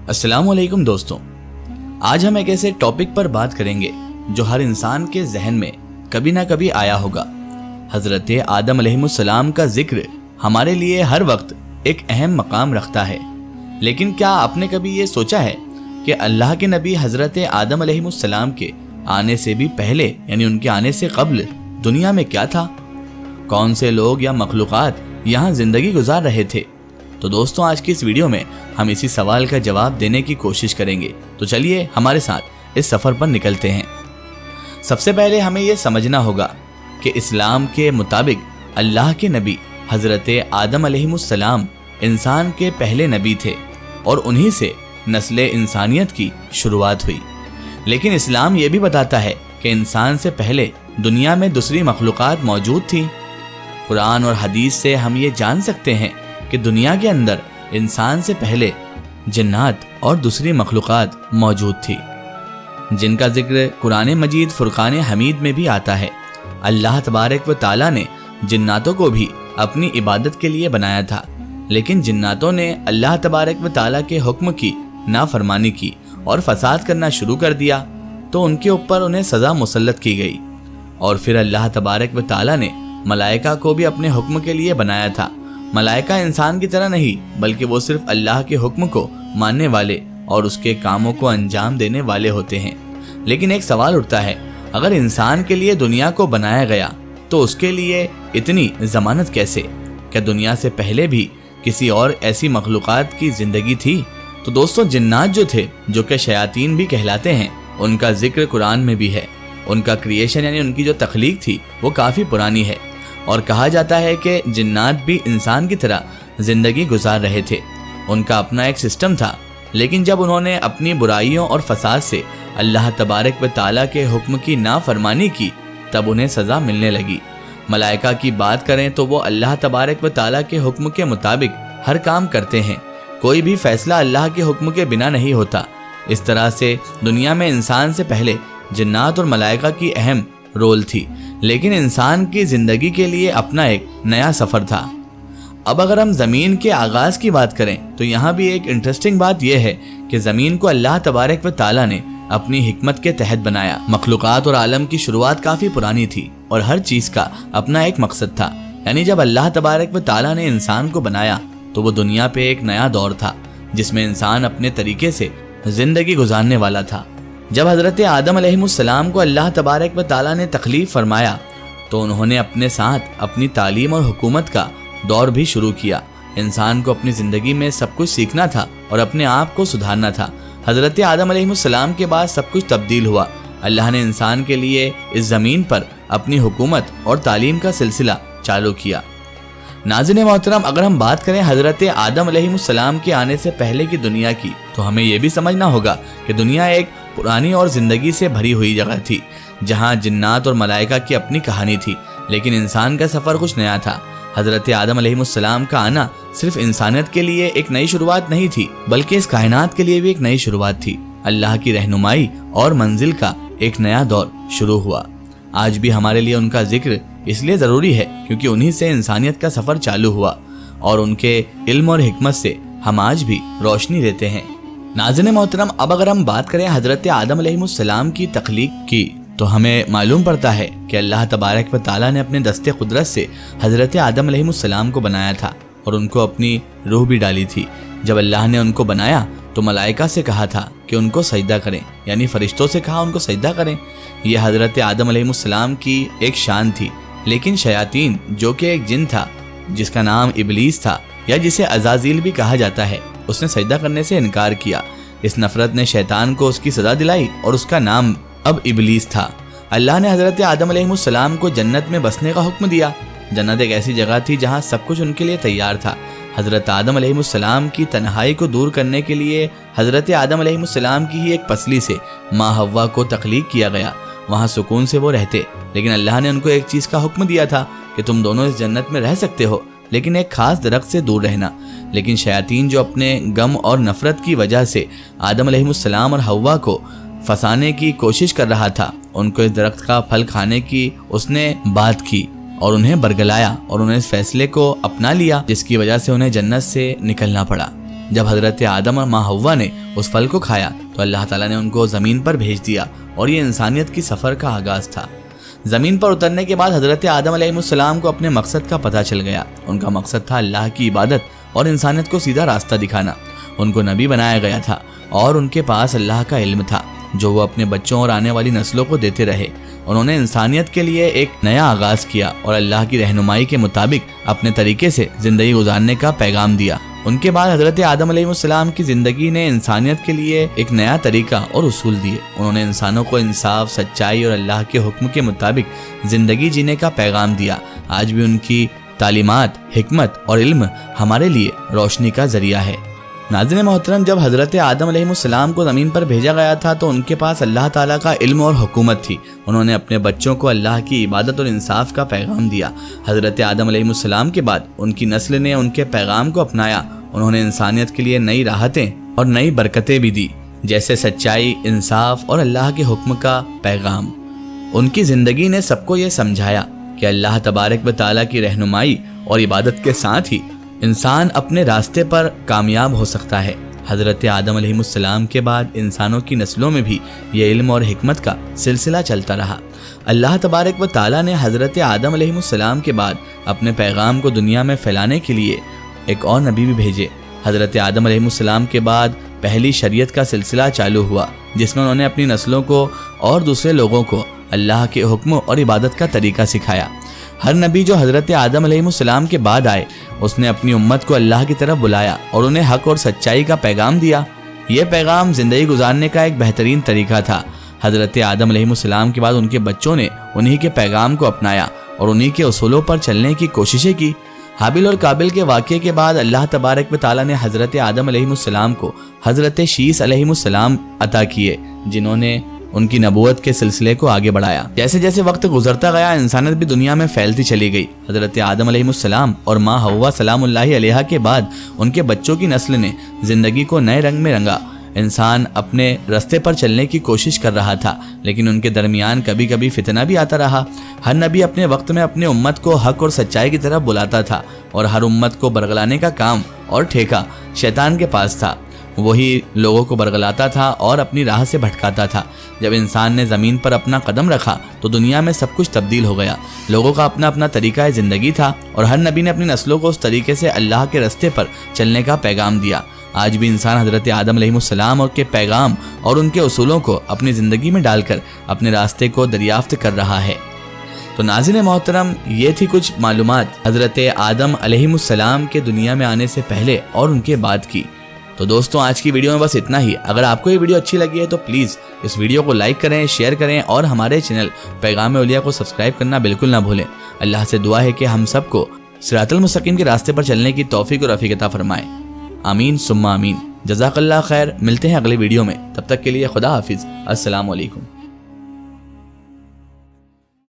अस्सलाम वालेकुम दोस्तों, आज हम एक ऐसे टॉपिक पर बात करेंगे जो हर इंसान के जहन में कभी ना कभी आया होगा। हजरत आदम अलैहिस्सलाम का जिक्र हमारे लिए हर वक्त एक अहम मकाम रखता है, लेकिन क्या आपने कभी ये सोचा है कि अल्लाह के नबी हजरत आदम अलैहिस्सलाम के आने से भी पहले यानी उनके आने से कब्ल दुनिया में क्या था? कौन से लोग या मखलूक़ात यहाँ ज़िंदगी गुजार रहे थे? तो दोस्तों, आज की इस वीडियो में हम इसी सवाल का जवाब देने की कोशिश करेंगे। तो चलिए हमारे साथ इस सफ़र पर निकलते हैं। सबसे पहले हमें यह समझना होगा कि इस्लाम के मुताबिक अल्लाह के नबी हज़रत आदम अलैहिस्सलाम इंसान के पहले नबी थे और उन्हीं से नस्ल इंसानियत की शुरुआत हुई। लेकिन इस्लाम ये भी बताता है कि इंसान से पहले दुनिया में दूसरी मखलूक़ात मौजूद थी। कुरान और हदीस से हम ये जान सकते हैं कि दुनिया के अंदर इंसान से पहले जिन्नात और दूसरी मखलूक़ात मौजूद थी, जिनका जिक्र कुरान मजीद फुरकान हमीद में भी आता है। अल्लाह तबारक व ताला ने जिन्नातों को भी अपनी इबादत के लिए बनाया था, लेकिन जिन्नातों ने अल्लाह तबारक व ताला के हुक्म की नाफरमानी की और फसाद करना शुरू कर दिया, तो उनके ऊपर उन्हें सज़ा मुसल्लत की गई। और फिर अल्लाह तबारक व ताला ने मलाइका को भी अपने हुक्म के लिए बनाया था। मलाइका इंसान की तरह नहीं, बल्कि वो सिर्फ अल्लाह के हुक्म को मानने वाले और उसके कामों को अंजाम देने वाले होते हैं। लेकिन एक सवाल उठता है, अगर इंसान के लिए दुनिया को बनाया गया तो उसके लिए इतनी ज़मानत कैसे? क्या दुनिया से पहले भी किसी और ऐसी मखलूक़ात की ज़िंदगी थी? तो दोस्तों, जिन्नात जो थे, जो कि शयातीन भी कहलाते हैं, उनका जिक्र कुरान में भी है। उनका क्रिएशन यानी उनकी जो तख्लीक थी वो काफ़ी पुरानी है और कहा जाता है कि जिन्नात भी इंसान की तरह ज़िंदगी गुजार रहे थे। उनका अपना एक सिस्टम था, लेकिन जब उन्होंने अपनी बुराइयों और फसाद से अल्लाह तबारक व ताला के हुक्म की नाफरमानी की, तब उन्हें सज़ा मिलने लगी। मलाइका की बात करें तो वो अल्लाह तबारक व ताला के हुक्म के मुताबिक हर काम करते हैं। कोई भी फैसला अल्लाह के हुक्म के बिना नहीं होता। इस तरह से दुनिया में इंसान से पहले जिन्नात और मलाइका की अहम रोल थी, लेकिन इंसान की ज़िंदगी के लिए अपना एक नया सफ़र था। अब अगर हम ज़मीन के आगाज़ की बात करें तो यहाँ भी एक इंटरेस्टिंग बात यह है कि ज़मीन को अल्लाह तबारक व ताला ने अपनी हिकमत के तहत बनाया। मखलूक़ात और आलम की शुरुआत काफ़ी पुरानी थी और हर चीज़ का अपना एक मकसद था। यानी जब अल्लाह तबारक व ताला ने इंसान को बनाया तो वो दुनिया पे एक नया दौर था, जिसमें इंसान अपने तरीके से ज़िंदगी गुजारने वाला था। जब हज़रत आदम अलैहिस्सलाम को अल्लाह तबारक व ताला ने तकलीफ़ फरमाया तो उन्होंने अपने साथ अपनी तालीम और हुकूमत का दौर भी शुरू किया। इंसान को अपनी ज़िंदगी में सब कुछ सीखना था और अपने आप को सुधारना था। हज़रत आदम अलैहिस्सलाम के बाद सब कुछ तब्दील हुआ। अल्लाह ने इंसान के लिए इस ज़मीन पर अपनी हुकूमत और तालीम का सिलसिला चालू किया। नाज़रीन मोहतरम, अगर हम बात करें हज़रत आदम अलैहिस्सलाम के आने से पहले की दुनिया की, तो हमें यह भी समझना होगा कि दुनिया एक पुरानी और ज़िंदगी से भरी हुई जगह थी, जहाँ जिन्नात और मलाइका की अपनी कहानी थी, लेकिन इंसान का सफ़र कुछ नया था। हज़रत आदम अलैहिस्सलाम का आना सिर्फ इंसानियत के लिए एक नई शुरुआत नहीं थी, बल्कि इस कायनात के लिए भी एक नई शुरुआत थी। अल्लाह की रहनुमाई और मंजिल का एक नया दौर शुरू हुआ। आज भी हमारे लिए उनका जिक्र इसलिए ज़रूरी है क्योंकि उन्हीं से इंसानियत का सफ़र चालू हुआ और उनके इल्म और हिकमत से हम आज भी रोशनी देते हैं। नाज़रीन मोहतरम, अब अगर हम बात करें हज़रत आदम अलैहिस्सलाम की तख्लीक की, तो हमें मालूम पड़ता है कि अल्लाह तबारक व ताला ने अपने दस्ते कुदरत से हज़रत आदम अलैहिस्सलाम को बनाया था और उनको अपनी रूह भी डाली थी। जब अल्लाह ने उनको बनाया तो मलाइका से कहा था कि उनको सजदा करें, यानी फ़रिश्तों से कहा उनको सजदा करें। यह हज़रत आदम अलैहिस्सलाम की एक शान थी, लेकिन शयातीन, जो कि एक जिन था जिसका नाम इबलीस था या जिसे अज़ाज़ील भी कहा जाता है, उसने सजदा करने से इनकार किया। इस नफरत ने शैतान को उसकी सज़ा दिलाई और उसका नाम अब इबलीस था। अल्लाह ने हज़रत आदम अलैहिस्सलाम को जन्नत में बसने का हुक्म दिया। जन्नत एक ऐसी जगह थी जहाँ सब कुछ उनके लिए तैयार था। हज़रत आदम अलैहिस्सलाम की तन्हाई को दूर करने के लिए हज़रत आदम अलैहिस्सलाम की ही एक पसली से माँ हव्वा को तख्लीक किया गया। वहाँ सुकून से वो रहते, लेकिन अल्लाह ने उनको एक चीज़ का हुक्म दिया था कि तुम दोनों इस जन्नत में रह सकते हो, लेकिन एक ख़ास दरख्त से दूर रहना। लेकिन शयातीन, जो अपने गम और नफ़रत की वजह से आदम अलैहिस्सलाम और हव्वा को फंसाने की कोशिश कर रहा था, उनको इस दरख्त का फल खाने की उसने बात की और उन्हें बरगलाया और उन्हें इस फैसले को अपना लिया, जिसकी वजह से उन्हें जन्नत से निकलना पड़ा। جب حضرت آدم اور ماں حوا نے اس پھل کو کھایا تو اللہ تعالیٰ نے ان کو زمین پر بھیج دیا اور یہ انسانیت کی سفر کا آغاز تھا۔ زمین پر اترنے کے بعد حضرت آدم علیہ السلام کو اپنے مقصد کا پتہ چل گیا۔ ان کا مقصد تھا اللہ کی عبادت اور انسانیت کو سیدھا راستہ دکھانا۔ ان کو نبی بنایا گیا تھا اور ان کے پاس اللہ کا علم تھا جو وہ اپنے بچوں اور آنے والی نسلوں کو دیتے رہے۔ انہوں نے انسانیت کے لیے ایک نیا آغاز کیا اور اللہ کی رہنمائی کے مطابق اپنے طریقے سے زندگی گزارنے کا پیغام دیا۔ ان کے بعد حضرت آدم علیہ السلام کی زندگی نے انسانیت کے لیے ایک نیا طریقہ اور اصول دیے۔ انہوں نے انسانوں کو انصاف، سچائی اور اللہ کے حکم کے مطابق زندگی جینے کا پیغام دیا۔ آج بھی ان کی تعلیمات، حکمت اور علم ہمارے لیے روشنی کا ذریعہ ہے۔ ناظرین محترم، جب حضرت آدم علیہ السلام کو زمین پر بھیجا گیا تھا تو ان کے پاس اللہ تعالیٰ کا علم اور حکومت تھی۔ انہوں نے اپنے بچوں کو اللہ کی عبادت اور انصاف کا پیغام دیا۔ حضرت آدم علیہ السلام کے بعد ان کی نسل نے ان کے پیغام کو اپنایا۔ انہوں نے انسانیت کے لیے نئی راحتیں اور نئی برکتیں بھی دی، جیسے سچائی، انصاف اور اللہ کے حکم کا پیغام۔ ان کی زندگی نے سب کو یہ سمجھایا کہ اللہ تبارک و تعالیٰ کی رہنمائی اور عبادت کے ساتھ ہی انسان اپنے راستے پر کامیاب ہو سکتا ہے۔ حضرت آدم علیہ السلام کے بعد انسانوں کی نسلوں میں بھی یہ علم اور حکمت کا سلسلہ چلتا رہا۔ اللہ تبارک و تعالیٰ نے حضرت آدم علیہ السلام کے بعد اپنے پیغام کو دنیا میں پھیلانے کے لیے ایک اور نبی بھی بھیجے۔ حضرت آدم علیہ السلام کے بعد پہلی شریعت کا سلسلہ چالو ہوا، جس میں انہوں نے اپنی نسلوں کو اور دوسرے لوگوں کو اللہ کے حکم اور عبادت کا طریقہ سکھایا۔ ہر نبی جو حضرت آدم علیہ السلام کے بعد آئے، اس نے اپنی امت کو اللہ کی طرف بلایا اور انہیں حق اور سچائی کا پیغام دیا۔ یہ پیغام زندگی گزارنے کا ایک بہترین طریقہ تھا۔ حضرت آدم علیہ السلام کے بعد ان کے بچوں نے انہی کے پیغام کو اپنایا اور انہی کے اصولوں پر چلنے کی کوششیں کی۔ حابیل اور قابل کے واقعے کے بعد اللہ تبارک و تعالیٰ نے حضرت آدم علیہ السلام کو حضرت شیس علیہ السلام عطا کیے، جنہوں نے ان کی نبوت کے سلسلے کو آگے بڑھایا۔ جیسے جیسے وقت گزرتا گیا، انسانیت بھی دنیا میں پھیلتی چلی گئی۔ حضرت آدم علیہ السلام اور ماں حوا سلام اللہ علیہا کے بعد ان کے بچوں کی نسل نے زندگی کو نئے رنگ میں رنگا۔ انسان اپنے راستے پر چلنے کی کوشش کر رہا تھا، لیکن ان کے درمیان کبھی کبھی فتنہ بھی آتا رہا۔ ہر نبی اپنے وقت میں اپنے امت کو حق اور سچائی کی طرف بلاتا تھا، اور ہر امت کو برگلانے کا کام اور ٹھیکہ شیطان کے پاس تھا۔ وہی لوگوں کو برگلاتا تھا اور اپنی راہ سے بھٹکاتا تھا۔ جب انسان نے زمین پر اپنا قدم رکھا تو دنیا میں سب کچھ تبدیل ہو گیا۔ لوگوں کا اپنا اپنا طریقہ زندگی تھا، اور ہر نبی نے اپنی نسلوں کو اس طریقے سے اللہ کے راستے پر چلنے کا پیغام دیا۔ آج بھی انسان حضرت آدم علیہ السلام اور کے پیغام اور ان کے اصولوں کو اپنی زندگی میں ڈال کر اپنے راستے کو دریافت کر رہا ہے۔ تو ناظرین محترم، یہ تھی کچھ معلومات حضرت آدم علیہ السلام کے دنیا میں آنے سے پہلے اور ان کے بعد کی۔ تو دوستوں، آج کی ویڈیو میں بس اتنا ہی۔ اگر آپ کو یہ ویڈیو اچھی لگی ہے تو پلیز اس ویڈیو کو لائک کریں، شیئر کریں اور ہمارے چینل پیغام اولیاء کو سبسکرائب کرنا بالکل نہ بھولیں۔ اللہ سے دعا ہے کہ ہم سب کو صراط المستقیم کے راستے پر چلنے کی توفیق اور رفیق عطا فرمائے۔ آمین ثم آمین۔ جزاک اللہ خیر۔ ملتے ہیں اگلے ویڈیو میں، تب تک کے لیے خدا حافظ۔ السلام علیکم۔